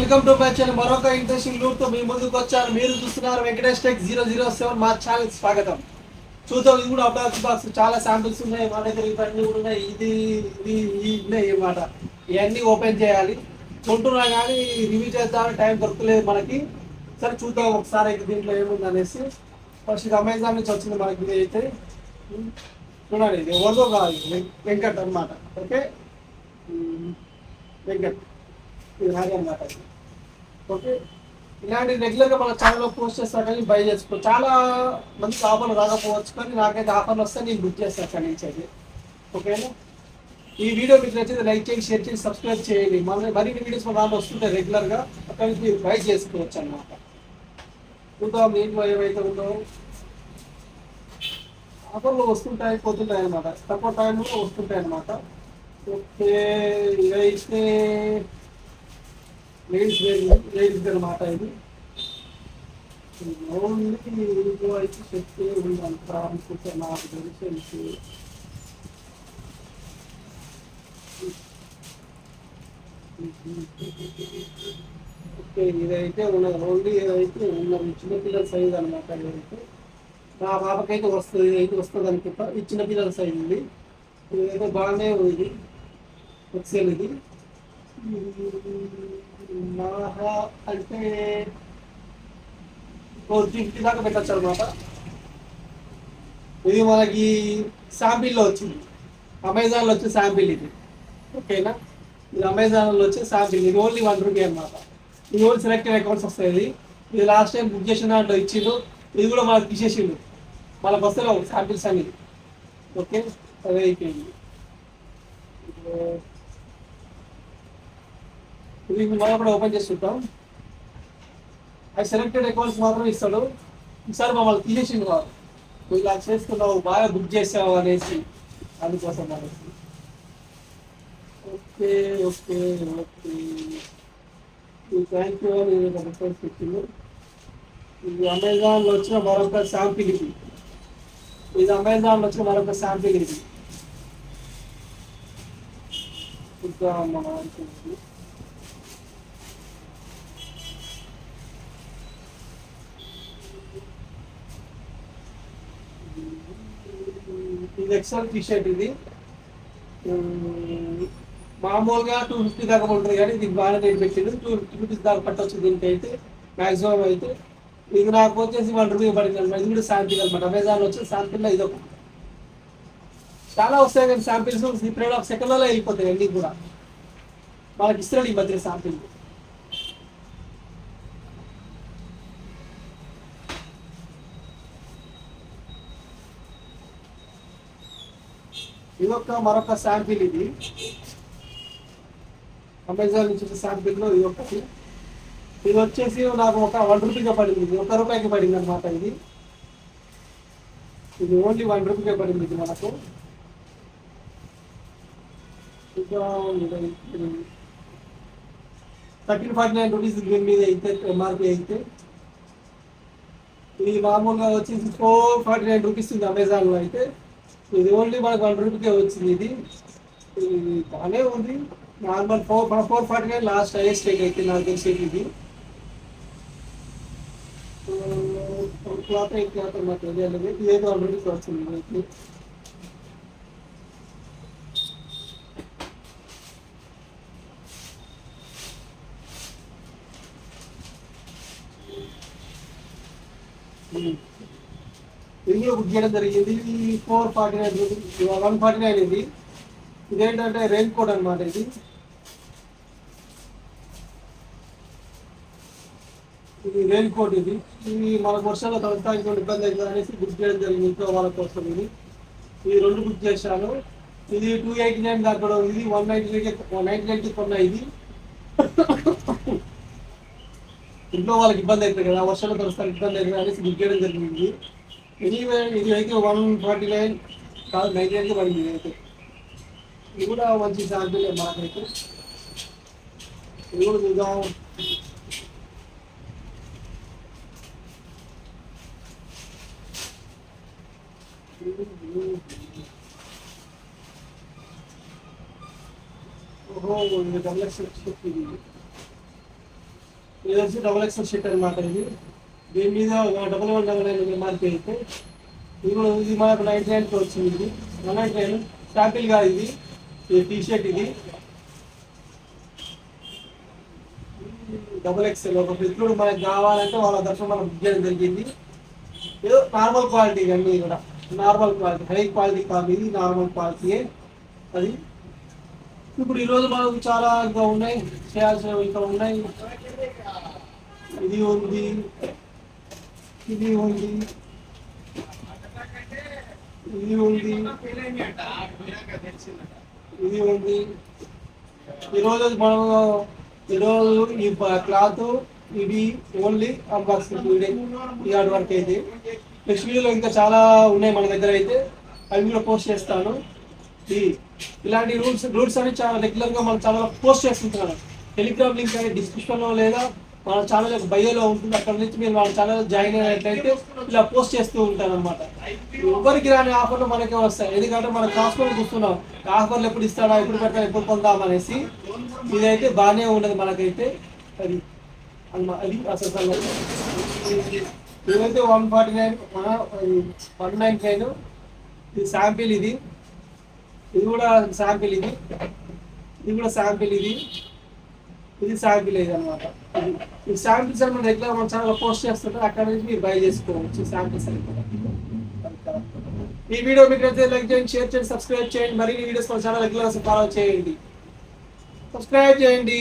Welcome to my channel. మరొక interesting loot తో మీ ముందుకు వచ్చాను. మీరు చూస్తున్నారు వెంకటేష్ టెక్ 007. మా ఛానల్ స్వాగతం. చూద్దాం, ఇది కూడా అవుట్ బాక్స్ చాలా శాంపిల్స్ ఉన్నాయి మా దగ్గర. ఇవన్నీ కూడా ఉన్నాయి. ఇది ఉన్నాయి అన్నమాట. ఇవన్నీ ఓపెన్ చేయాలి కొంటున్నా కానీ రివ్యూ చేద్దామని టైం దొరకలేదు మనకి. సరే చూద్దాం ఒకసారి అయితే దీంట్లో ఏముంది అనేసి. ఫస్ట్ ఇది అమెజాన్ నుంచి వచ్చింది మనకి. ఇది అయితే చూడండి, ఇది ఎవరిదో కాదు, వెంకట్ అనమాట. ఓకే, వెంకట్ ఇది హరి అన్నమాట. ఓకే, ఇలాంటి రెగ్యులర్గా మన ఛానల్లో పోస్ట్ చేస్తా కానీ బై చేసుకో. చాలా మందికి ఆఫర్లు రాకపోవచ్చు కానీ నాకైతే ఆఫర్లు వస్తే నేను బుక్ చేస్తాను అక్కడి నుంచి అయితే. ఓకేనా, ఈ వీడియో మీకు నచ్చితే లైక్ చేయండి, షేర్ చేసి సబ్స్క్రైబ్ చేయండి. మరిన్ని వీడియోస్ మన దాంట్లో వస్తుంటాయి రెగ్యులర్గా, అక్కడి నుంచి మీరు బై చేసుకోవచ్చు అన్నమాట. చూద్దాం దీంట్లో ఏవైతే ఉందో. ఆఫర్లు వస్తుంటాయి పోతుంటాయి అన్నమాట, తక్కువ టైంలో వస్తుంటాయి అన్నమాట. ఓకే, ఇదైతే లేడీస్ అనమాట. ఇది ఓన్లీ ఇంకో అయితే చెప్తే ఉందంట అనుకుంటే నాకు తెలిసి. ఓకే, ఇదైతే ఉన్నది ఓన్లీ. ఏదైతే ఉన్నది చిన్నపిల్లల సైజ్ అనమాట. ఇదైతే నా పాపకైతే వస్తుంది, అయితే వస్తుంది అనుకుంటా. ఈ చిన్నపిల్లల సైజ్ ఉంది. ఇదైతే బాగానే ఉంది, ఎక్సెల్. ఇది మహా అంటే 450 దాకా పెట్టచ్చు అనమాట. ఇది మనకి శాంపిల్లో వచ్చింది, అమెజాన్లో వచ్చే శాంపిల్ ఇది. ఓకేనా, ఇది అమెజాన్లో వచ్చే శాంపిల్. ఇది ఓన్లీ ₹1 అనమాట. ఇది ఓన్లీ సెలెక్టెడ్ అకౌంట్స్ వస్తాయి. ఇది లాస్ట్ టైం బుక్ చేసిన దాంట్లో ఇచ్చిండు. ఇది కూడా మనకు తీసేసిండు, మనకు వస్తలేవు శాంపిల్స్ అనేది. ఓకే, అదే అయిపోయింది. ఇది మనం కూడా ఓపెన్ చేసి చూద్దాం. అవి సెలెక్టెడ్ అకౌంట్స్ మాత్రం ఇస్తాడు. ఈసారి మమ్మల్ని తీసేసిండు వారు. నువ్వు ఇలా చేస్తున్నావు, బాగా బుక్ చేసావు అనేసి, అందుకోసం అనేసి. Okay okay okay, thank you అని రిక్వెస్ట్ ఇచ్చింది. ఇది అమెజాన్లో వచ్చిన మరొక శాంపిల్. ఇది అమెజాన్లో వచ్చిన మరొక శాంపిల్. ఇది చూద్దాం మనం అనుకుంటుంది. ఇది ఎక్సెల్ టీ షర్ట్. ఇది మామూలుగా 250 దాకా ఉంటుంది కానీ ఇది బాగా రేట్ పెట్టింది. 250 రూపీస్ దాకా పట్టవచ్చు దీనికి అయితే మ్యాక్సిమం అయితే. ఇది నాకు వచ్చేసి ₹1 పడింది అనమాట. ఇది కూడా శాంపిల్ అనమాట. అమెజాన్లో వచ్చిన శాంపిల్లో ఇది ఒక చాలా వస్తాయి కానీ శాంపిల్స్ పీరియడ్ ఆఫ్ సెకండ్లలో వెళ్ళిపోతాయి అన్నీ కూడా. మనకి ఇస్తున్నాడు ఈ మధ్య శాంపిల్. ఇది ఒక మరొక శాంపిల్. ఇది అమెజాన్ నుంచి శాంపిల్లో ఇది ఒకటి. ఇది వచ్చేసి నాకు ఒక ₹1 పడింది. ఇది ₹1 పడింది అనమాట. ఇది ఓన్లీ ₹1 పడింది ఇది మనకు. ఇంకా 1349 రూపీస్ దీని మీద అయితే ఎంఆర్పి అయితే. ఇది మామూలుగా వచ్చేసి 449 రూపీస్ ఉంది అమెజాన్లో అయితే. ఇది ఓన్లీ మనకు ₹1 వచ్చింది. ఇది బాగానే ఉంది. నార్మల్ 449 లాస్ట్ హైయెస్ట్ రేట్ అయితే నాకు తెలిసేది. ఇది క్లాత్ క్లాత్ నాకు తెలియదు. ఇదైతే ₹1 వచ్చింది. ఇది కూడా బుక్ చేయడం జరిగింది. ఇది 449 రూపీస్, 149 ఇది. ఇదేంటంటే రెయిన్ కోట్ అనమాట. ఇది రెయిన్ కోట్. ఇది మనకు వర్షంలో తడతానికి ఇబ్బంది అవుతుంది అనేసి బుక్ చేయడం జరిగింది ఇంట్లో వాళ్ళ కోసం. ఇది 2 బుక్ చేశాను. ఇది 289 దాకా కూడా ఉంది. 199కి కొన్నా. ఇది ఇంట్లో వాళ్ళకి ఇబ్బంది అవుతుంది కదా, వర్షంలో తడుస్తానికి ఇబ్బంది అవుతుంది అనేసి బుక్ చేయడం జరిగింది. ఎనీవే ఇది అయితే 149 కాదు, 99కి పడింది. అయితే ఇది కూడా మంచి శాంపిల్ మాకైతే. ఇది కూడా చూద్దాం. ఓహో, ఇది డబుల్ ఎక్స్ ఇది. ఇది వచ్చి డబుల్ ఎక్స్ఎల్ షర్ట్ అనమాట. ఇది దీని మీద 1199 ఎంఆర్పీ అయితే ఇది మనకు 99కి వచ్చింది. ఇది 199 శాంపిల్ కాదు ఇది. ఈ టీ షర్ట్ ఇది డబుల్ ఎక్స్ఎల్. ఒక మిత్రుడు మనకు కావాలంటే వాళ్ళ తరఫున మనం బుక్ చేయడం జరిగింది. ఏదో నార్మల్ క్వాలిటీ అన్నీ కూడా నార్మల్ క్వాలిటీ, హై క్వాలిటీ కాదు, ఇది నార్మల్ క్వాలిటీయే అది. ఇప్పుడు ఈరోజు మనకు చాలా ఇంకా ఉన్నాయి, చేయాల్సినవి ఇంకా ఉన్నాయి. ఇది ఉంది, ఇది ఉంది, ఇది ఉంది, ఇది ఉంది. ఈరోజు ఈ క్లాత్ ఇది ఓన్లీ అన్బాక్సింగ్ వీడియో ఈ ఆర్డర్ వరకు అయితే. నెక్స్ట్ వీడియోలో ఇంకా చాలా ఉన్నాయి మన దగ్గర అయితే, అవి కూడా పోస్ట్ చేస్తాను. ఇలాంటి రూల్స్ అని చాలా రెగ్యులర్గా మన ఛానల్ పోస్ట్ చేస్తుంటున్నాను. టెలిగ్రామ్ లింక్ అనేది డిస్క్రిప్షన్లో లేదా మన ఛానల్ బయోలో ఉంటుంది. అక్కడ నుంచి మీరు మన ఛానల్ జాయిన్ అయినట్లయితే ఇలా పోస్ట్ చేస్తూ ఉంటాను అనమాట. ఎవరికి రాని ఆఫర్లు మనకే వస్తాయి, ఎందుకంటే మనం కాస్ట్లో చూస్తున్నాం ఆఫర్లు ఎప్పుడు ఇస్తాడా, ఎప్పుడు పెడతాడా, ఎప్పుడు పొందాం అనేసి. ఇదైతే బాగానే ఉండదు మనకైతే. అది అది అసలు ఇదైతే 149 199. ఇది శాంపిల్, ఇది కూడా శాంపిల్, ఇది కూడా శాంపిల్, ఇది శాంపిల్ ఇది అనమాట. ఈ శాంపిల్స్ అని మనం రెగ్యులర్ మన ఛానల్ పోస్ట్ చేస్తుంటే అక్కడ నుంచి మీరు బై చేసుకోవచ్చు శాంపిల్స్ అని కూడా. ఈ వీడియో మీకు అయితే లైక్ చేయండి, షేర్ చేయండి, సబ్స్క్రైబ్ చేయండి. మరిన్ని వీడియోస్ మన ఛానల్ రెగ్యులర్ ఫాలో చేయండి, సబ్స్క్రైబ్ చేయండి.